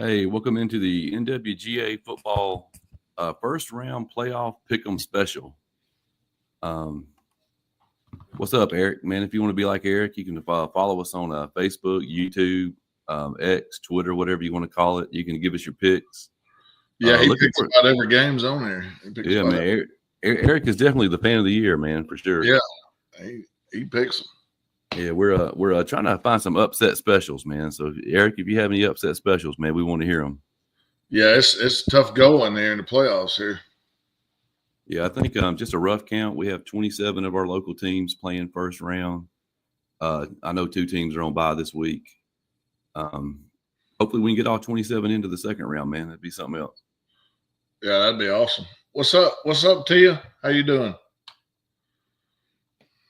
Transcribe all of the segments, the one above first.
Hey, welcome into the NWGA football first round playoff Pickem special. What's up, Eric? Man, if you want to be like Eric, you can follow us on Facebook, YouTube, X, Twitter, whatever you want to call it. You can give us your picks. Yeah, he picks about every game's on there. Yeah, man. Eric is definitely the fan of the year, man, for sure. Yeah, he picks them. Yeah, we're trying to find some upset specials, man. So, Eric, if you have any upset specials, man, we want to hear them. Yeah, it's tough going there in the playoffs here. Yeah, I think just a rough count, we have 27 of our local teams playing first round. I know 2 teams are on bye this week. Hopefully we can get all 27 into the second round, man. That'd be something else. Yeah, that'd be awesome. What's up, Tia? How you doing?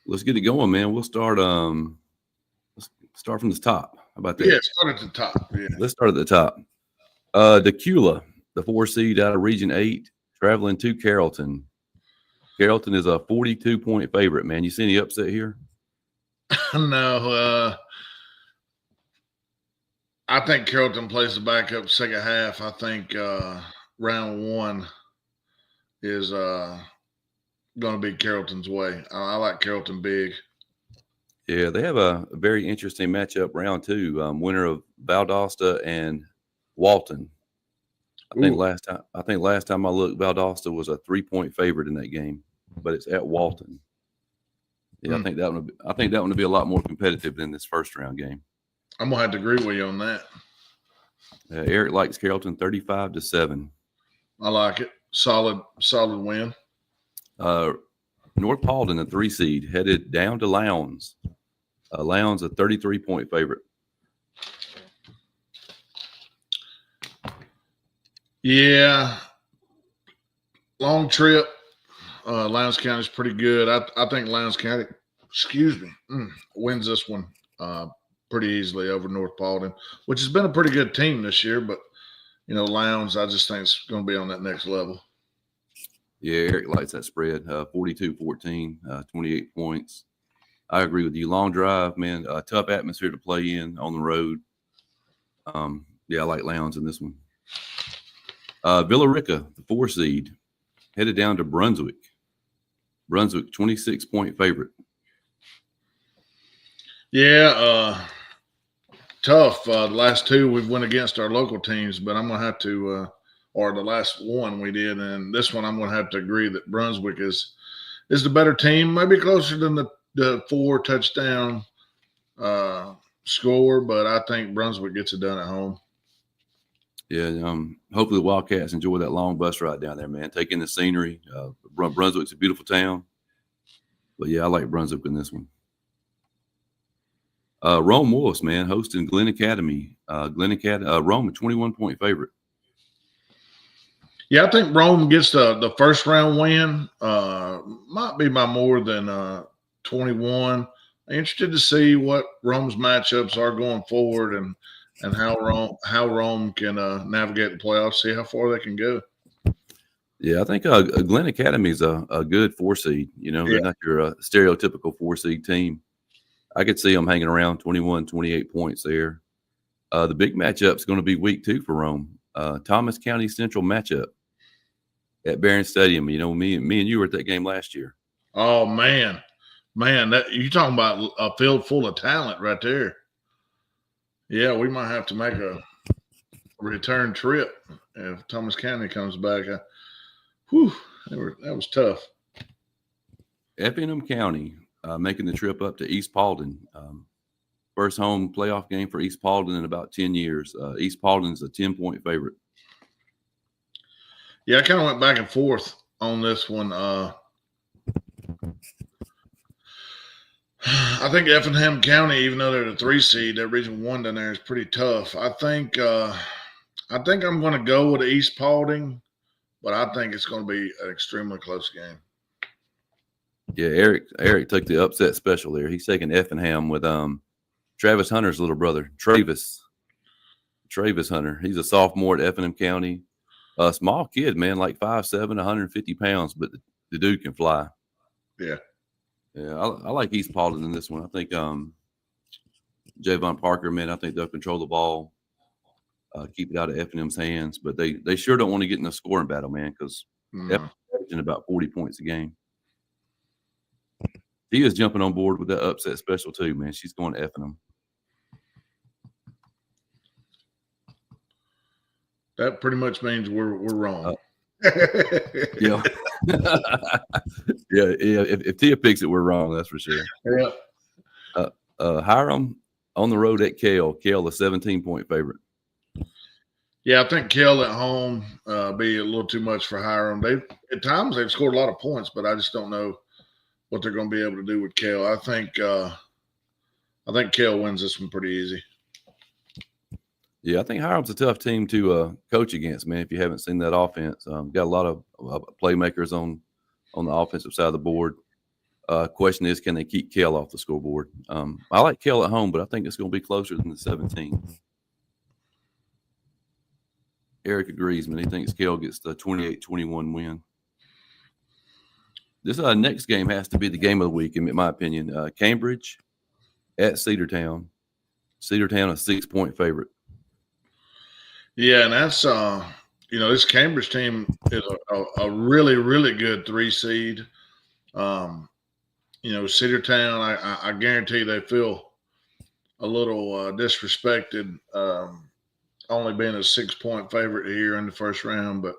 Let's get it going, man. We'll start let's start from the top. How about that? Yeah, start at the top. Yeah. Let's start at the top. DeCula, the 4 seed out of Region 8, traveling to Carrollton. Carrollton is a 42-point favorite, man. You see any upset here? No. I think Carrollton plays the backup second half. I think round 1 is going to be Carrollton's way. I like Carrollton big. Yeah, they have a very interesting matchup round 2. Winner of Valdosta and Walton. I think last time I looked, Valdosta was a 3-point favorite in that game, but it's at Walton. Yeah, I think that one would be a lot more competitive than this first round game. I'm gonna have to agree with you on that. Eric likes Carrollton 35-7. I like it. Solid win. North Paulden, a 3 seed, headed down to Lowndes. Lowndes, a 33-point favorite. Yeah, long trip. Lowndes County is pretty good. I think Lowndes County, wins this one pretty easily over North Paulden, which has been a pretty good team this year. But Lowndes, I just think it's going to be on that next level. Yeah, Eric likes that spread. 42-14, 28 points. I agree with you. Long drive, man. Tough atmosphere to play in on the road. Yeah, I like Lowndes in this one. Villa Rica, the 4 seed, headed down to Brunswick. Brunswick, 26-point favorite. Yeah, tough. The last 2 we've went against our local teams, but I'm going to have to or the last one we did, and this one I'm going to have to agree that Brunswick is the better team, maybe closer than the 4 touchdown score, but I think Brunswick gets it done at home. Yeah, hopefully the Wildcats enjoy that long bus ride down there, man. Taking the scenery. Brunswick's a beautiful town. But, yeah, I like Brunswick in this one. Rome Wolves, man, hosting Glen Academy. Rome, a 21-point favorite. Yeah, I think Rome gets the first round win. Might be by more than 21. Interested to see what Rome's matchups are going forward and how Rome can navigate the playoffs, see how far they can go. Yeah, I think Glen Academy is a good 4 seed. They're not your stereotypical 4 seed team. I could see them hanging around 21, 28 points there. The big matchup is going to be week 2 for Rome. Thomas County Central matchup at Barron Stadium. Me and you were at that game last year. Oh, man, that you talking about a field full of talent right there. Yeah, we might have to make a return trip if Thomas County comes back. That was tough. Effingham County making the trip up to East Paulden. First home playoff game for East Paulden in about 10 years. East Paulden's a 10-point favorite. Yeah, I kind of went back and forth on this one. I think Effingham County, even though they're the 3 seed, that Region 1 down there is pretty tough. I think I'm going to go with East Paulding, but I think it's going to be an extremely close game. Yeah, Eric took the upset special there. He's taking Effingham with Travis Hunter's little brother, Travis Hunter. He's a sophomore at Effingham County. A small kid, man, like 5'7", 150 pounds, but the dude can fly. Yeah. Yeah, I like East Paulden in this one. I think Javon Parker, man, I think they'll control the ball. keep it out of F&M's hands. But they sure don't want to get in a scoring battle, man, because No. averaging about 40 points a game. She is jumping on board with that upset special too, man. She's going to F&M. That pretty much means we're wrong. Yeah. Yeah. If Tia picks it, we're wrong. That's for sure. Yeah. Hiram on the road at Kale. Kale, a 17-point favorite. Yeah, I think Kell at home be a little too much for Hiram. At times they've scored a lot of points, but I just don't know what they're going to be able to do with Kell. I think Kell wins this one pretty easy. Yeah, I think Hiram's a tough team to coach against, man. If you haven't seen that offense, got a lot of playmakers on the offensive side of the board. Question is, can they keep Kell off the scoreboard? I like Kell at home, but I think it's going to be closer than the 17. Eric agrees, man. He thinks Kell gets the 28-21 win. This next game has to be the game of the week, in my opinion. Cambridge at Cedartown. Cedartown, a 6-point favorite. Yeah, and that's this Cambridge team is a really, really good 3 seed. Cedartown, I guarantee they feel a little disrespected, only being a 6-point favorite here in the first round. But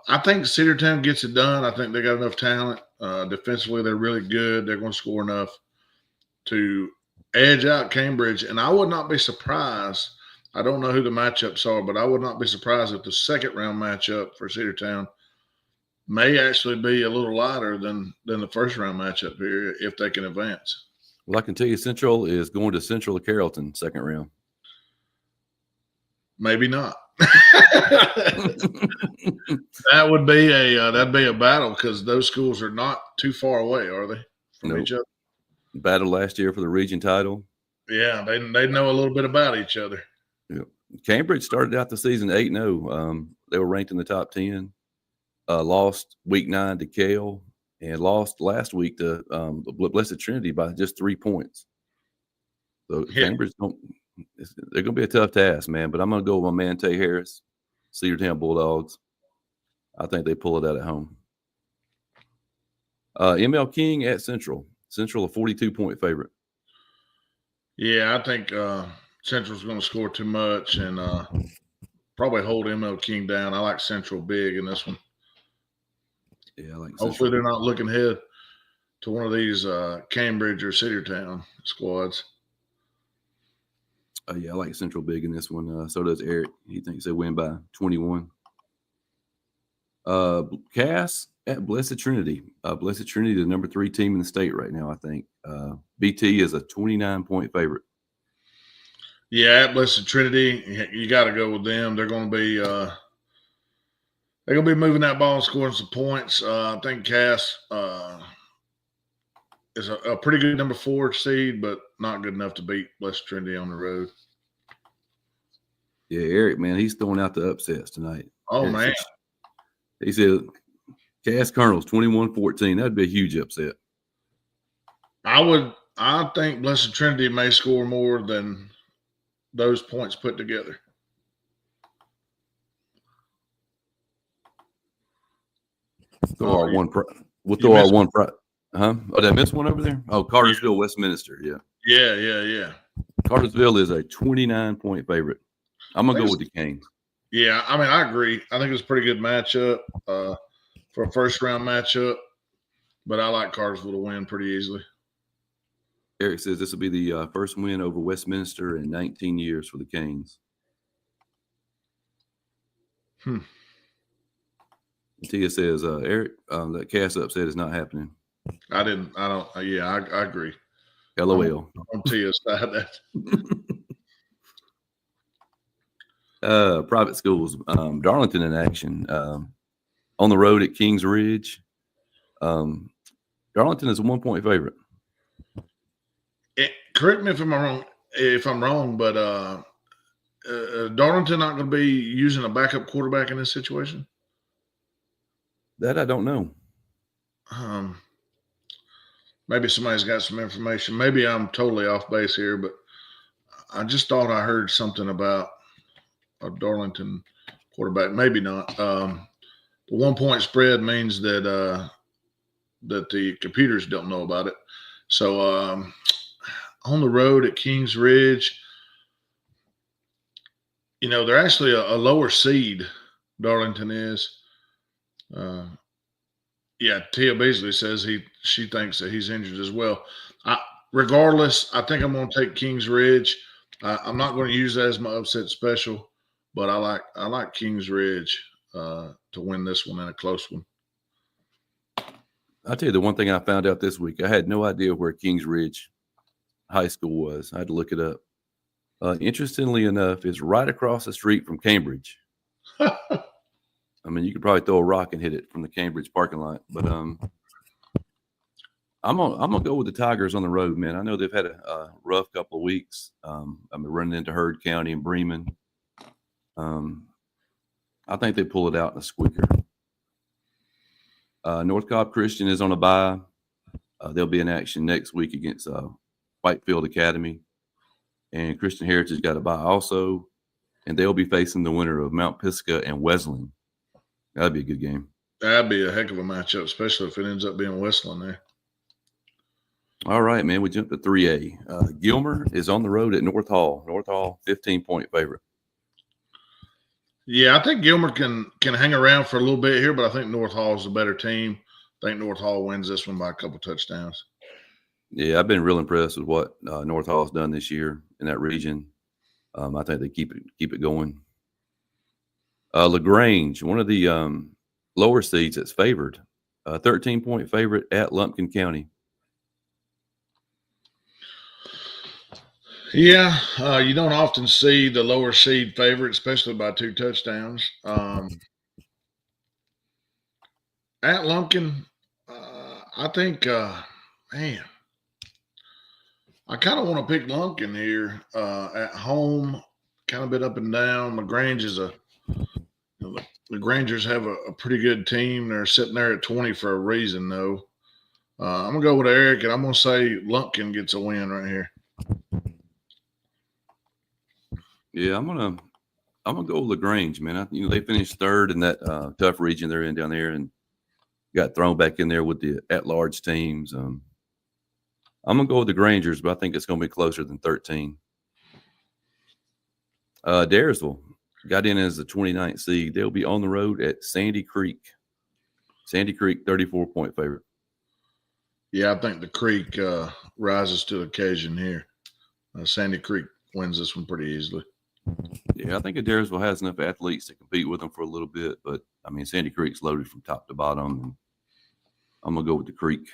I think Cedartown gets it done. I think they got enough talent. Defensively, they're really good. They're going to score enough to edge out Cambridge. And I would not be surprised. I don't know who the matchups are, but I would not be surprised if the second round matchup for Cedartown may actually be a little lighter than the first round matchup here if they can advance. Well, I can tell you Central is going to Central of Carrollton second round. Maybe not. That'd be a battle because those schools are not too far away, are they, from each other? Battle last year for the region title. Yeah, they know a little bit about each other. Yeah. Cambridge started out the season 8-0. They were ranked in the top 10. Lost week 9 to Kale and lost last week to the Blessed Trinity by just 3 points. So Cambridge they're going to be a tough task, man. But I'm going to go with my man Tay Harris, Cedartown Bulldogs. I think they pull it out at home. ML King at Central. Central, a 42-point favorite. Yeah, I think Central's going to score too much and probably hold ML King down. I like Central big in this one. Yeah, I like Hopefully Central. they're not looking ahead to one of these Cambridge or Cedartown squads. Yeah, I like Central big in this one. So does Eric. He thinks they win by 21. Cass at Blessed Trinity. Blessed Trinity, the number 3 team in the state right now, I think. BT is a 29-point favorite. Yeah, at Blessed Trinity, you got to go with them. They're going to be moving that ball and scoring some points. I think Cass is a pretty good number 4 seed, but not good enough to beat Blessed Trinity on the road. Yeah, Eric, man, he's throwing out the upsets tonight. Oh, Eric man. He said Cass Colonels 21-14. That'd be a huge upset. I think Blessed Trinity may score more than those points put together. We'll throw our one. Huh? Oh, did I miss one over there? Oh, Cartersville, Westminster. Yeah. Yeah. Cartersville is a 29-point favorite. I'm going to go with the Canes. Yeah, I mean, I agree. I think it's a pretty good matchup for a first-round matchup, but I like Cartersville to win pretty easily. Eric says this will be the first win over Westminster in 19 years for the Canes. Tia says, Eric, that Cass upset is not happening. I agree. LOL. On Tia's side, that. Private schools. Darlington in action. On the road at Kings Ridge. Darlington is a 1-point favorite. Correct me if I'm wrong, but Darlington not going to be using a backup quarterback in this situation? That I don't know. Maybe somebody's got some information. Maybe I'm totally off base here, but I just thought I heard something about Darlington quarterback. Maybe not. The 1 point spread means that that the computers don't know about it. So on the road at Kings Ridge, they're actually a lower seed. Darlington is. Tia Beasley says she thinks that he's injured as well. Regardless, I think I'm going to take Kings Ridge. I'm not going to use that as my upset special, but I like Kings Ridge to win this one in a close one. I'll tell you the one thing I found out this week. I had no idea where Kings Ridge High School was. I had to look it up. Interestingly enough, it's right across the street from Cambridge. I mean, you could probably throw a rock and hit it from the Cambridge parking lot. But I'm gonna go with the Tigers on the road, man. I know they've had a rough couple of weeks. I've been running into Heard County and Bremen. I think they pull it out in a squeaker. North Cobb Christian is on a bye. They'll be in action next week against Whitefield Academy. And Christian Heritage got a bye also. And they'll be facing the winner of Mount Pisgah and Wesleyan. That'd be a good game. That'd be a heck of a matchup, especially if it ends up being Wesleyan there. All right, man. We jumped to 3A. Gilmer is on the road at North Hall. North Hall, 15-point favorite. Yeah, I think Gilmer can hang around for a little bit here, but I think North Hall is a better team. I think North Hall wins this one by a couple touchdowns. Yeah, I've been real impressed with what North Hall's done this year in that region. I think they keep it going. LaGrange, one of the lower seeds that's favored, 13-point favorite at Lumpkin County. Yeah, you don't often see the lower seed favorite, especially by 2 touchdowns. At Lumpkin, I think, man, I kind of want to pick Lumpkin here at home. Kind of been up and down. LaGrange is the Grangers have a pretty good team. They're sitting there at 20 for a reason, though. I'm gonna go with Eric, and I'm gonna say Lumpkin gets a win right here. Yeah, I'm gonna go with LaGrange, man. They finished third in that tough region they're in down there, and got thrown back in there with the at-large teams. I'm gonna go with the Grangers, but I think it's gonna be closer than 13. Daresville got in as the 29th seed. They'll be on the road at Sandy Creek. Sandy Creek, 34-point favorite. Yeah, I think the Creek rises to the occasion here. Sandy Creek wins this one pretty easily. Yeah, I think Daresville has enough athletes to compete with them for a little bit, but I mean, Sandy Creek's loaded from top to bottom, and I'm gonna go with the Creek.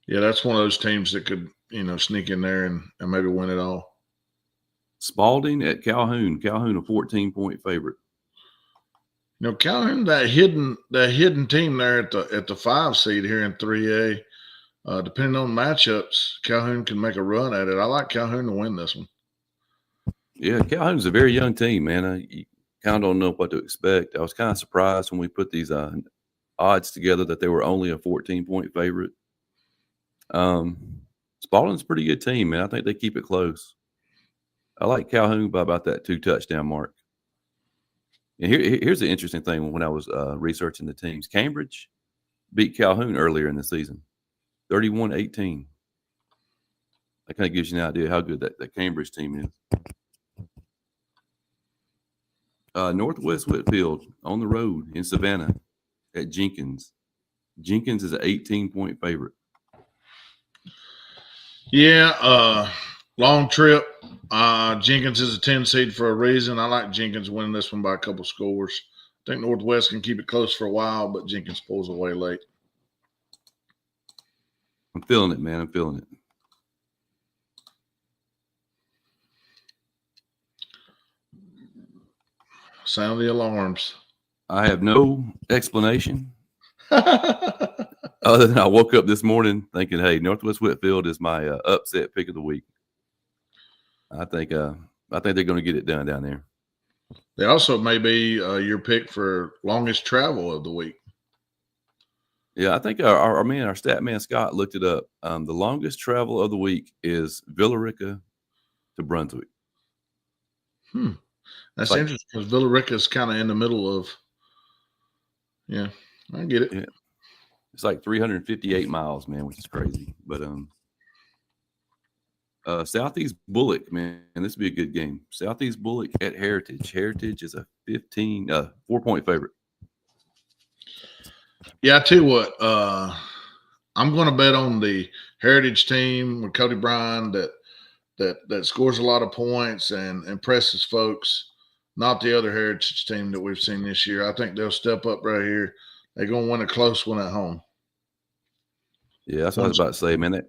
Yeah, that's one of those teams that could, sneak in there and maybe win it all. Spalding at Calhoun. Calhoun, a 14-point favorite. Calhoun, that hidden team there at the 5 seed here in 3A. Depending on matchups, Calhoun can make a run at it. I like Calhoun to win this one. Yeah, Calhoun's a very young team, man. You kind of don't know what to expect. I was kind of surprised when we put these odds together that they were only a 14-point favorite. Spalding's a pretty good team, man. I think they keep it close. I like Calhoun by about that 2-touchdown mark. And here's the interesting thing when I was researching the teams. Cambridge beat Calhoun earlier in the season, 31-18. That kind of gives you an idea how good that Cambridge team is. Northwest Whitfield on the road in Savannah at Jenkins. Jenkins is an 18-point favorite. Yeah, long trip. Jenkins is a 10 seed for a reason. I like Jenkins winning this one by a couple scores. I think Northwest can keep it close for a while, but Jenkins pulls away late. I'm feeling it, man. I'm feeling it. Sound the alarms. I have no explanation other than I woke up this morning thinking, hey, Northwest Whitfield is my upset pick of the week. I think they're going to get it done down there. They also may be your pick for longest travel of the week. Yeah, I think our stat man Scott looked it up. The longest travel of the week is Villa Rica to Brunswick. That's like, interesting because Villa Rica is kind of in the middle of. Yeah, I get it. yeah, it's like 358 miles, man, which is crazy. But Southeast Bullock, man, this would be a good game. Southeast Bullock at Heritage. Heritage is a 4-point favorite. Yeah, I tell you what, I'm going to bet on the Heritage team with Cody Bryan that scores a lot of points and impresses folks. Not the other Heritage team that we've seen this year. I think they'll step up right here. They're going to win a close one at home. Yeah, that's what I was about to say, man.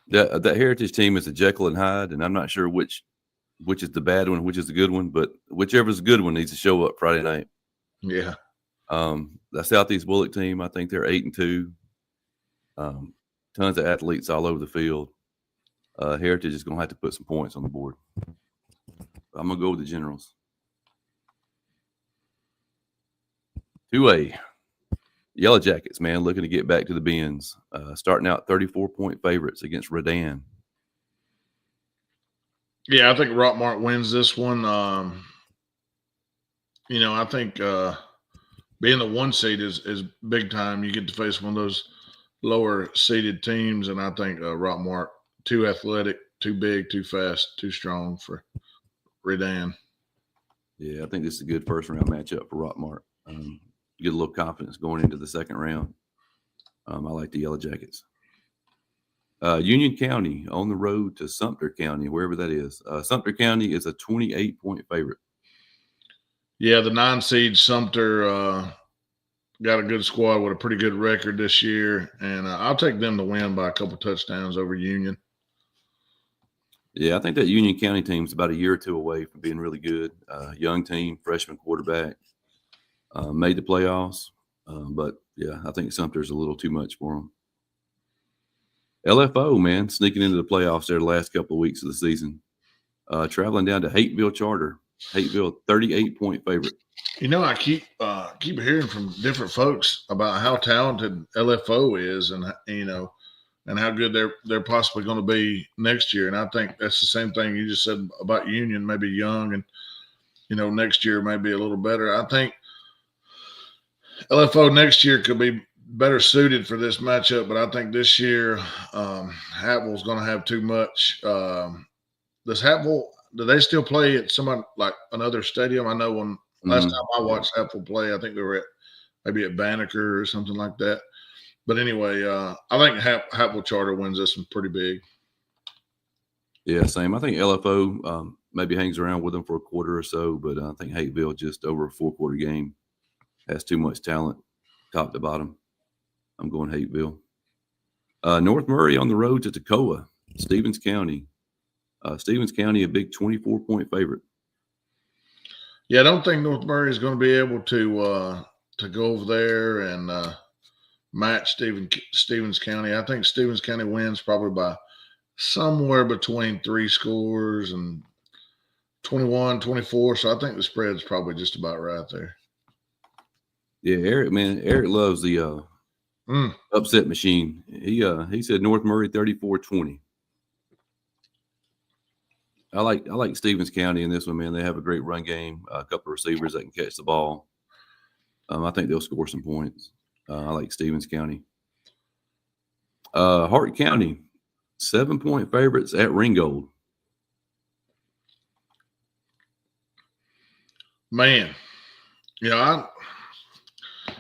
That Heritage team is a Jekyll and Hyde, and I'm not sure which is the bad one, which is the good one, but whichever's the good one needs to show up Friday night. Yeah. The Southeast Bullock team, I think they're 8-2. Tons of athletes all over the field. Heritage is going to have to put some points on the board. I'm going to go with the Generals. 2A. Yellow Jackets, man, looking to get back to the bins. Starting out 34-point favorites against Redan. Yeah, I think Rockmart wins this one. I think being the 1 seed is big time. You get to face one of those lower seeded teams, and I think Rockmart too athletic, too big, too fast, too strong for Redan. Yeah, I think this is a good first round matchup for Rockmart. Get a little confidence going into the second round. I like the Yellow Jackets. Union County on the road to Sumter County, wherever that is. Sumter County is a 28-point favorite. Yeah, the 9 seed Sumter got a good squad with a pretty good record this year, and I'll take them to win by a couple touchdowns over Union. Yeah, I think that Union County team's about a year or two away from being really good. Young team, freshman quarterback, made the playoffs, but yeah, I think Sumter's a little too much for them. LFO, man, sneaking into the playoffs there the last couple of weeks of the season. Traveling down to Hateville Charter. Hateville, 38-point favorite. I keep hearing from different folks about how talented LFO is, and and how good they're possibly going to be next year. And I think that's the same thing you just said about Union, maybe young, and next year may be a little better. I think LFO next year could be better suited for this matchup, but I think this year Hattville's going to have too much. Does Hattville? Do they still play at like another stadium? I know when last time I watched Hattville play, I think they were maybe at Banneker or something like that. But anyway, I think Hattville Charter wins this one pretty big. Yeah, same. I think LFO maybe hangs around with them for a quarter or so, but I think Hateville just over a 4-quarter game has too much talent, top to bottom. I'm going Hateville. North Murray on the road to Toccoa, Stevens County. Stevens County, a big 24-point favorite. Yeah, I don't think North Murray is going to be able to go over there and match Stevens County. I think Stevens County wins probably by somewhere between 3 scores and 21, 24. So I think the spread's probably just about right there. Yeah, Eric loves the upset machine. He said North Murray 34-20. I like Stevens County in this one, man. They have a great run game, a couple of receivers that can catch the ball. I think they'll score some points. I like Stevens County. Hart County, 7-point favorites at Ringgold. Man, I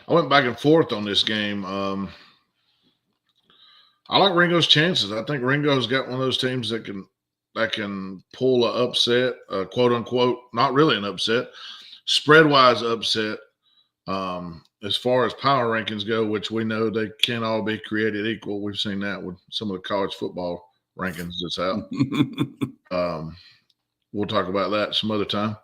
went back and forth on this game. I like Ringo's chances. I think Ringo's got one of those teams that can pull an upset, quote unquote, not really an upset, spread wise upset. As far as power rankings go, which we know they can't all be created equal. We've seen that with some of the college football rankings that's out. We'll talk about that some other time.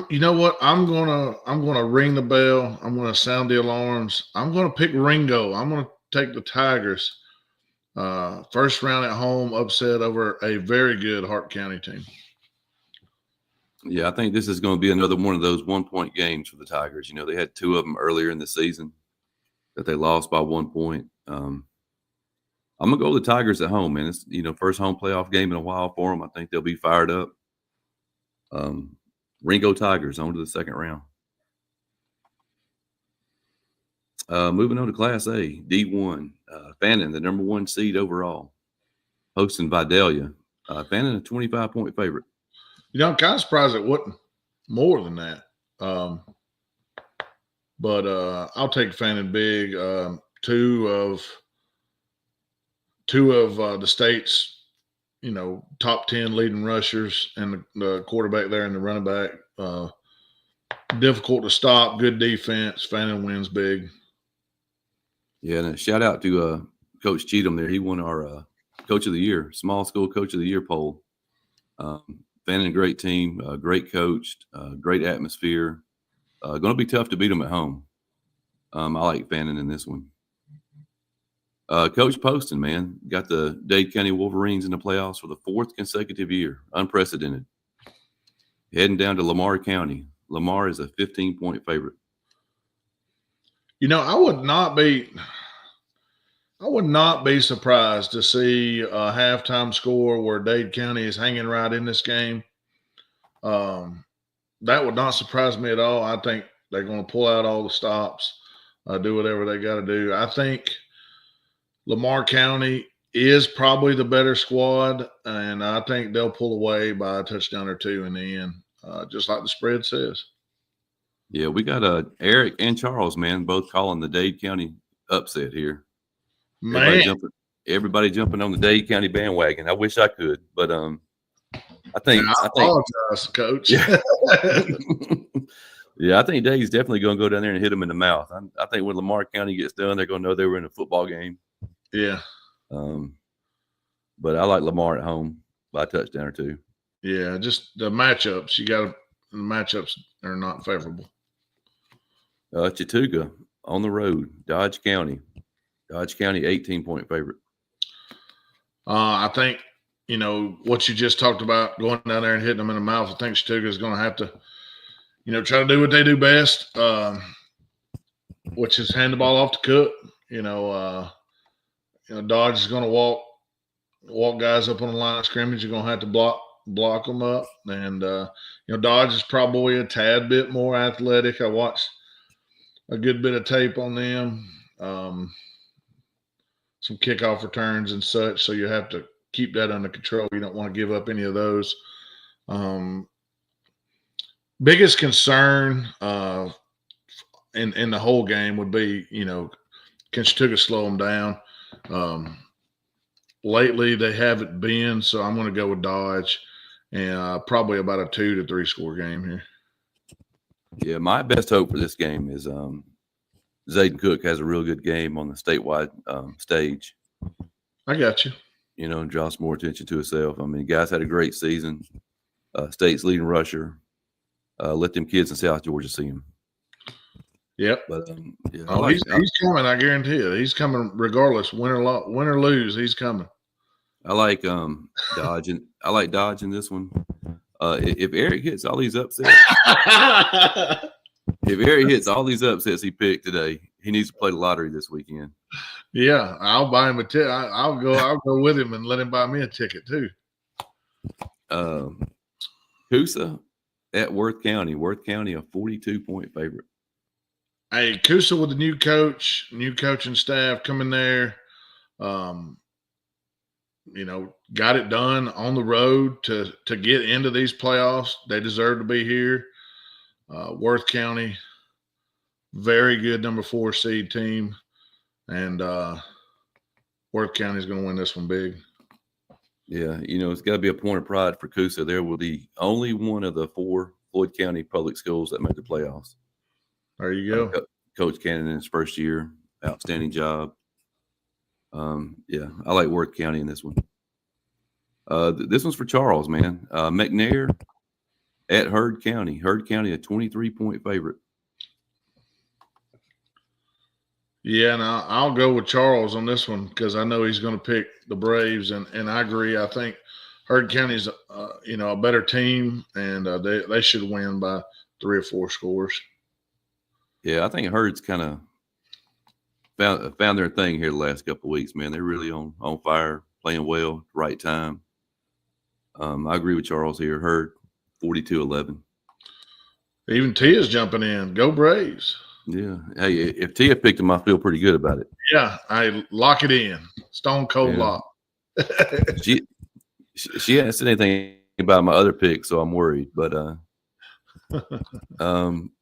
You know what? I'm gonna ring the bell. I'm gonna sound the alarms. I'm gonna pick Ringo. I'm gonna take the Tigers. First round at home upset over a very good Hart County team. Yeah, I think this is going to be another one of those 1-point games for the Tigers. They had 2 of them earlier in the season that they lost by 1 point. I'm going to go with the Tigers at home, man. It's, first home playoff game in a while for them. I think they'll be fired up. Ringo Tigers on to the second round. Moving on to Class A, D1. Fannin, the number 1 seed overall, hosting Vidalia. Fannin, a 25-point favorite. I'm kind of surprised it wasn't more than that. But I'll take Fannin big. Two of the state's, top 10 leading rushers, and the quarterback there and the running back. Difficult to stop, good defense. Fannin wins big. Yeah, and a shout out to Coach Cheatham there. He won our Coach of the Year, Small School Coach of the Year poll. Fannin, great team, great coached, great atmosphere. Going to be tough to beat them at home. I like Fannin in this one. Coach Poston, man, got the Dade County Wolverines in the playoffs for the 4th consecutive year. Unprecedented. Heading down to Lamar County. Lamar is a 15-point favorite. I would not be surprised to see a halftime score where Dade County is hanging right in this game. That would not surprise me at all. I think they're going to pull out all the stops, do whatever they got to do. I think Lamar County is probably the better squad, and I think they'll pull away by a touchdown or two in the end, just like the spread says. Yeah, we got Eric and Charles, man, both calling the Dade County upset here. Man, everybody jumping on the Dade County bandwagon. I wish I could, but I think apologize, Coach. Yeah, yeah, I think Dade's definitely going to go down there and hit them in the mouth. I think when Lamar County gets done, they're going to know they were in a football game. Yeah. But I like Lamar at home by a touchdown or two. Yeah, just the matchups. The matchups are not favorable. Chattooga on the road, Dodge County. Dodge County, 18-point favorite. I think, what you just talked about, going down there and hitting them in the mouth, I think Chattooga is going to have to, try to do what they do best, which is hand the ball off to Cook. Dodge is going to walk guys up on the line of scrimmage. You're going to have to block them up. And, Dodge is probably a tad bit more athletic. I watched a good bit of tape on them, some kickoff returns and such. So you have to keep that under control. You don't want to give up any of those. Biggest concern in the whole game would be, can Chattooga slow them down? Lately they haven't been, so I'm going to go with Dodge, and probably about a 2 to 3 score game here. Yeah, my best hope for this game is Zayden Cook has a real good game on the statewide stage. I got you. Draws more attention to himself. I mean, guys had a great season. State's leading rusher. Let them kids in South Georgia see him. Yep. But he's coming. I guarantee you, he's coming regardless, win or lose. He's coming. I like Dodge, and I like Dodge in this one. If Eric hits all these upsets, he picked today, he needs to play the lottery this weekend. Yeah, I'll buy him a ticket. I'll go with him and let him buy me a ticket too. Coosa at Worth County. Worth County, a 42-point favorite. Hey, Coosa with the new coaching staff coming there. Got it done on the road to get into these playoffs. They deserve to be here. Worth County, very good number 4 seed team. And Worth County is going to win this one big. Yeah, it's got to be a point of pride for Coosa. They were the only one of the 4 Floyd County public schools that made the playoffs. There you go. Coach Cannon in his first year, outstanding job. Yeah, I like Worth County in this one. This one's for Charles, man. McNair at Heard County. Heard County, a 23-point favorite. Yeah, and I'll go with Charles on this one because I know he's going to pick the Braves, and I agree. I think Heard County's a better team, and they should win by 3 or 4 scores. Yeah, I think Heard's kind of found their thing here the last couple of weeks, man. They're really on fire, playing well, right time. I agree with Charles here. Heard 42-11. Even Tia's jumping in. Go Braves. Yeah. Hey, if Tia picked them, I feel pretty good about it. Yeah, I lock it in. Stone cold lock. She hasn't said anything about my other pick, so I'm worried. But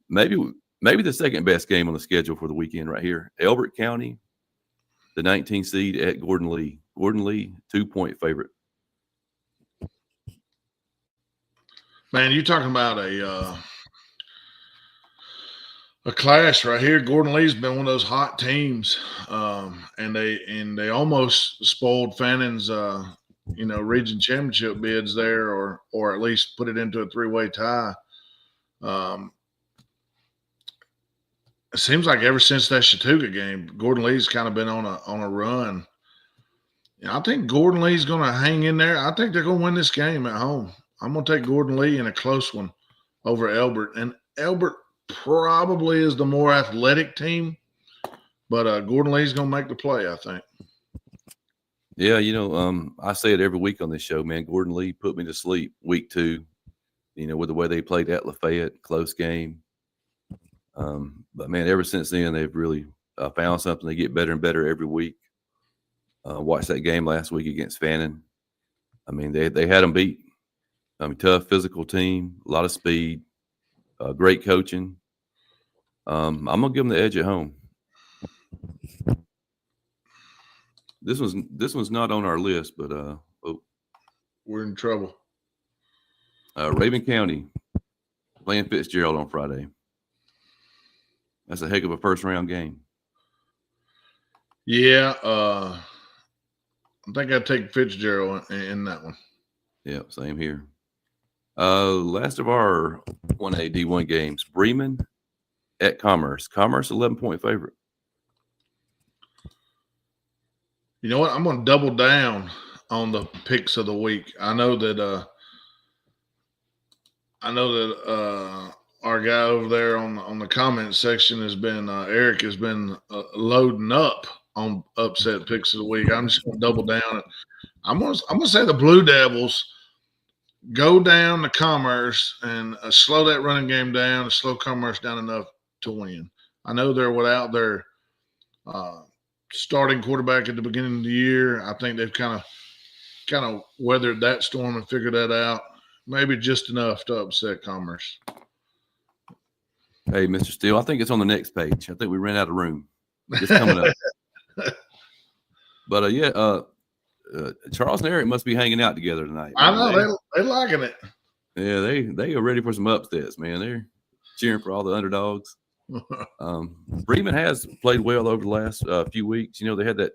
maybe the second best game on the schedule for the weekend right here. Elbert County, the 19 seed at Gordon Lee. Gordon Lee, 2-point favorite. Man, you're talking about a clash right here. Gordon Lee's been one of those hot teams, and they almost spoiled Fannon's region championship bids there, or at least put it into a 3-way tie. It seems like ever since that Chattooga game, Gordon Lee's kind of been on a run. I think Gordon Lee's going to hang in there. I think they're going to win this game at home. I'm going to take Gordon Lee in a close one over Elbert. And Elbert probably is the more athletic team, but Gordon Lee's going to make the play, I think. Yeah, I say it every week on this show, man. Gordon Lee put me to sleep week 2, with the way they played at Lafayette, close game. But, man, ever since then, they've really found something. They get better and better every week. Watched that game last week against Fannin. I mean, they had them beat. Tough physical team, a lot of speed, great coaching. I'm going to give them the edge at home. This one's not on our list, but we're in trouble. Raven County playing Fitzgerald on Friday. That's a heck of a first-round game. Yeah, I think I'd take Fitzgerald in that one. Yeah, same here. Last of our 1A D1 games, Bremen at Commerce. Commerce, 11-point favorite. You know what? I'm going to double down on the picks of the week. I know that our guy over there on the comment section has been Eric has been loading up on upset picks of the week. I'm just going to double down. I'm going to say the Blue Devils go down to Commerce and slow that running game down, and slow Commerce down enough to win. I know they're without their starting quarterback at the beginning of the year. I think they've kind of weathered that storm and figured that out. Maybe just enough to upset Commerce. Hey, Mr. Steele, I think it's on the next page. I think we ran out of room. Just coming up. But Charles and Eric must be hanging out together tonight. I know they're liking it. Yeah, they are ready for some upsets, man. They're cheering for all the underdogs. Bremen has played well over the last few weeks. They had that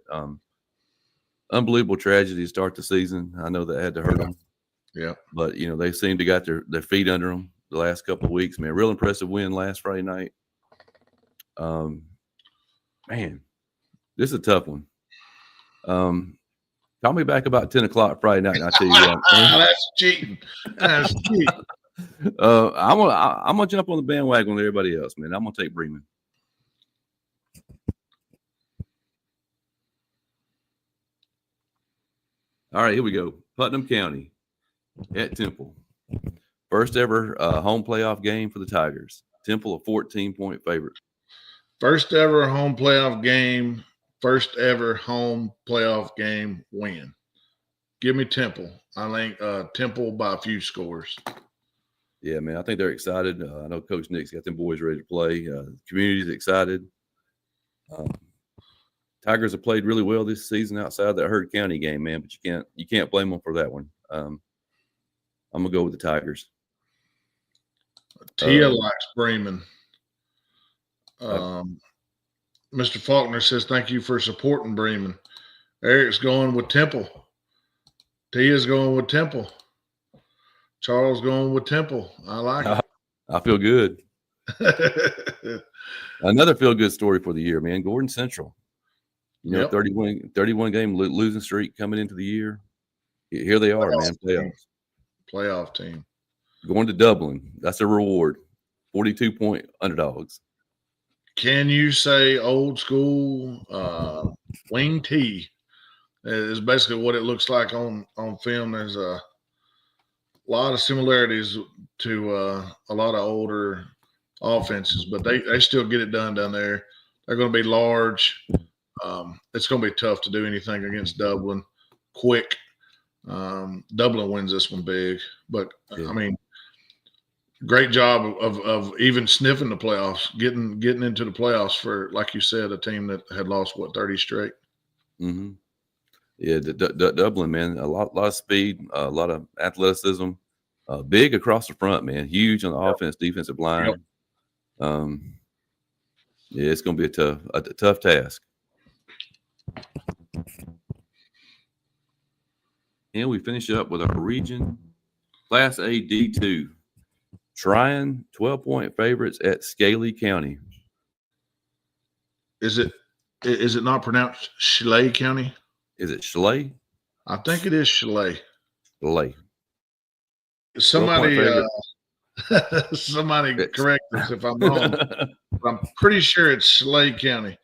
unbelievable tragedy to start the season. I know that had to hurt them. Yeah, but they seem to got their feet under them the last couple of weeks. Man, real impressive win last Friday night. Man, this is a tough one. Call me back about 10 o'clock Friday night, and I'll tell you what. That's cheating. That's cheating. I'm gonna jump on the bandwagon with everybody else, man. I'm gonna take Bremen. All right, here we go. Putnam County at Temple. First ever home playoff game for the Tigers. Temple, a 14-point favorite. First ever home playoff game. First ever home playoff game win. Give me Temple. I think Temple by a few scores. Yeah, man, I think they're excited. I know Coach Nick's got them boys ready to play. The community's excited. Tigers have played really well this season outside that Heard County game, man, but you can't blame them for that one. I'm gonna go with the Tigers. Tia likes Bremen. Mr. Faulkner says, thank you for supporting Bremen. Eric's going with Temple. Tia's going with Temple. Charles going with Temple. I like it. I feel good. Another feel-good story for the year, man. Gordon Central. 31 game losing streak coming into the year. Here they are, man. Playoff team. Going to Dublin. That's a reward. 42-point underdogs. Can you say old school wing tee is basically what it looks like on film. There's a lot of similarities to a lot of older offenses, but they still get it done down there. They're going to be large. It's going to be tough to do anything against Dublin quick. Dublin wins this one big, but Yeah. I mean, great job of even sniffing the playoffs, getting into the playoffs for, like you said, a team that had lost 30 straight. Mm-hmm. Yeah, Dublin, man, a lot of speed, a lot of athleticism, big across the front, man, huge on the offense, defensive line. Yep. Yeah, it's going to be a tough task. And we finish up with our region, Class A D2. Tryon, 12-point favorites at Scaley County. Is it not pronounced Schley County? Is it Schley? I think it is Schley. Schley. Somebody correct us if I'm wrong. But I'm pretty sure it's Schley County.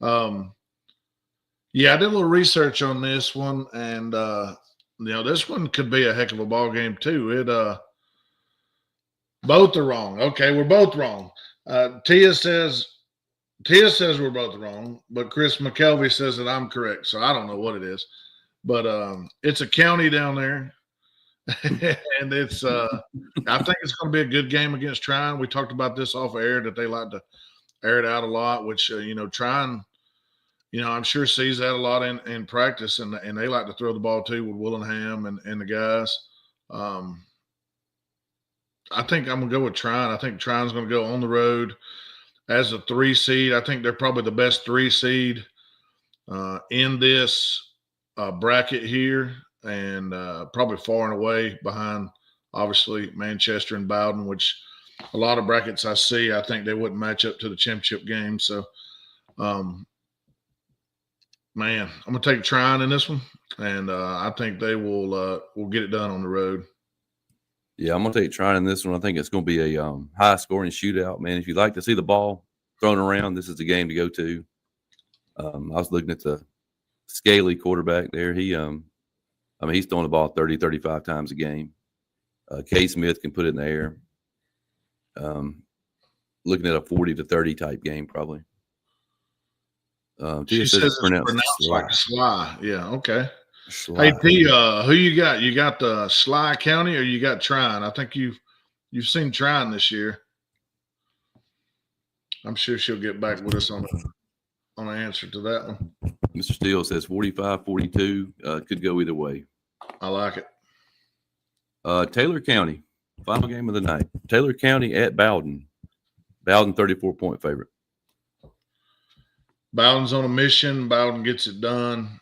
Yeah, I did a little research on this one, and this one could be a heck of a ball game too. Both are wrong. Okay, we're both wrong. Tia says we're both wrong, but Chris McKelvey says that I'm correct. So I don't know what it is, but it's a county down there, and it's I think it's going to be a good game against Tryon. We talked about this off air that they like to air it out a lot, which Tryon, I'm sure sees that a lot in practice, and they like to throw the ball too with Willingham and the guys. I think I'm going to go with Tryon. I think Tryon's going to go on the road as a 3 seed. I think they're probably the best 3 seed in this bracket here, and probably far and away behind, obviously, Manchester and Bowden, which a lot of brackets I see, I think they wouldn't match up to the championship game. So, man, I'm going to take Tryon in this one, and I think they will get it done on the road. Yeah, I'm going to take Tryon in this one. I think it's going to be a high-scoring shootout, man. If you like to see the ball thrown around, this is the game to go to. I was looking at the Scaley quarterback there. He's throwing the ball 30, 35 times a game. K. Smith can put it in the air. Looking at a 40 to 30 type game, probably. She says it's pronounced like Sly. Yeah, okay. Sly. Hey, P, who you got? You got the Sly County or you got Tryon? I think you've seen Tryon this year. I'm sure she'll get back with us on an answer to that one. Mr. Steele says 45-42. Could go either way. I like it. Taylor County, final game of the night. Taylor County at Bowden. Bowden, 34-point favorite. Bowden's on a mission. Bowden gets it done.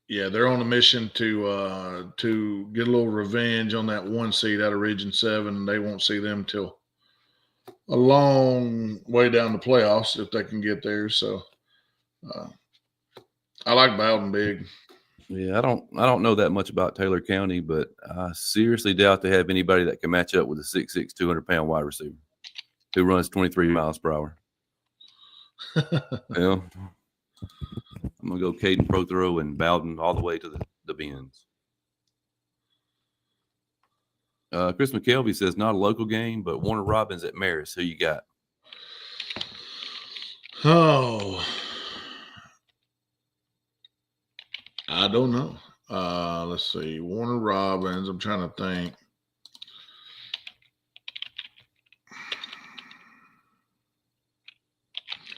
Yeah, they're on a mission to get a little revenge on that 1 seed out of Region 7. They won't see them till a long way down the playoffs if they can get there. So I like Bowden big. Yeah, I don't know that much about Taylor County, but I seriously doubt they have anybody that can match up with a 6'6", 200-pound wide receiver who runs 23 miles per hour. Yeah. I'm going to go Caden Prothero and Bowden all the way to the bends. Chris McKelvey says not a local game, but Warner Robins at Marist. Who you got? Oh, I don't know. Let's see. Warner Robins. I'm trying to think.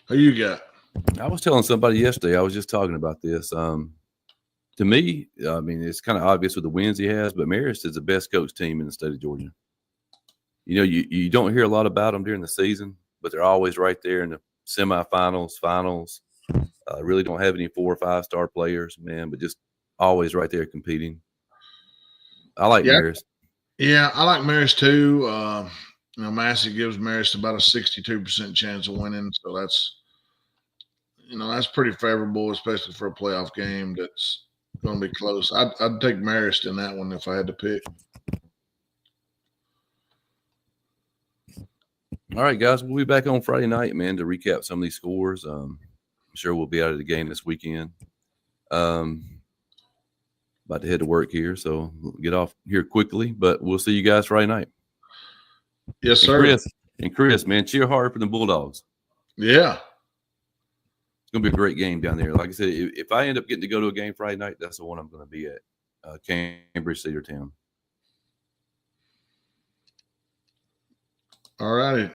Who you got? I was telling somebody yesterday, I was just talking about this. To me, I mean, it's kind of obvious with the wins he has, but Marist is the best coach team in the state of Georgia. You don't hear a lot about them during the season, but they're always right there in the semifinals, finals. Really don't have any 4 or 5 star players, man, but just always right there competing. I like Marist. Yeah, I like Marist too. Massey gives Marist about a 62% chance of winning, so that's pretty favorable, especially for a playoff game that's going to be close. I'd take Marist in that one if I had to pick. All right, guys, we'll be back on Friday night, man, to recap some of these scores. I'm sure we'll be out of the game this weekend. about to head to work here, so get off here quickly. But we'll see you guys Friday night. Yes, sir. Chris, man, cheer hard for the Bulldogs. Yeah. It's going to be a great game down there. Like I said, if I end up getting to go to a game Friday night, that's the one I'm going to be at, Cambridge Cedartown. All righty.